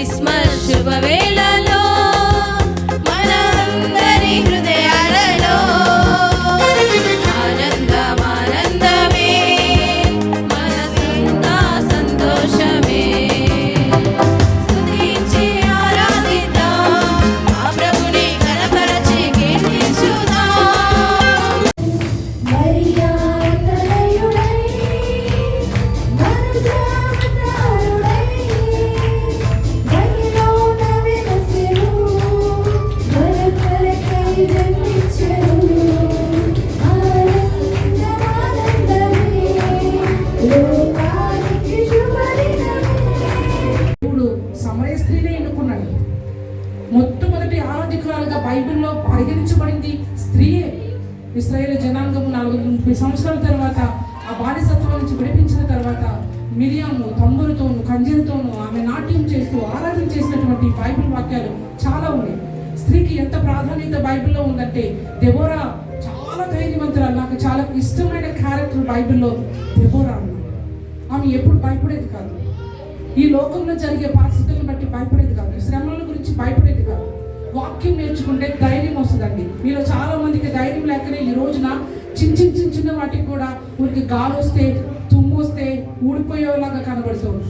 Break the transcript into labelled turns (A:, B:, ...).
A: Christmas శుభవేళలో మనందరి హృదయాలలో ఆనందమే మనసున్నా సంతోషమే. స్తుతించి ఆరాధిద్దాం, ఆ ప్రభుని కనపరచి కీర్తించుదాం.
B: సమరయ స్త్రీనే ఎన్నుకున్నాడు. మొట్టమొదటి ఆరాధికురాలుగా బైబిల్లో పరిగణించబడింది స్త్రీయే. ఇశ్రాయేలు జనాంగము 40 సంవత్సరాల తర్వాత ఆ బానిసత్వం నుంచి విడిపించిన తర్వాత మిరియాము తంబురుతోను కంజెలతోను ఆమె నాట్యం చేస్తూ ఆరాధన చేసినటువంటి బైబిల్ వాక్యాలు చాలా ఉన్నాయి. స్త్రీకి ఎంత ప్రాధాన్యత బైబిల్లో ఉందంటే దెబోరా చాలా ధైర్యవంతురాలు. నాకు చాలా ఇష్టమైన క్యారెక్టర్ బైబిల్లో దెబోరా అన్నమాట. ఆమె ఎప్పుడు భయపడేది కాదు, ఈ లోకంలో జరిగే పరిస్థితులను బట్టి భయపడేది కాదు, శ్రమల గురించి భయపడేది కాదు. వాక్యం నేర్చుకుంటే ధైర్యం వస్తుందండి. మీలో చాలా మందికి ధైర్యం లేకనే ఈ రోజున చిన్న వాటికి కూడా ఊరికి గాలి వస్తే తుమ్ము వస్తే ఊడిపోయేలాగా కనబడుతుంది.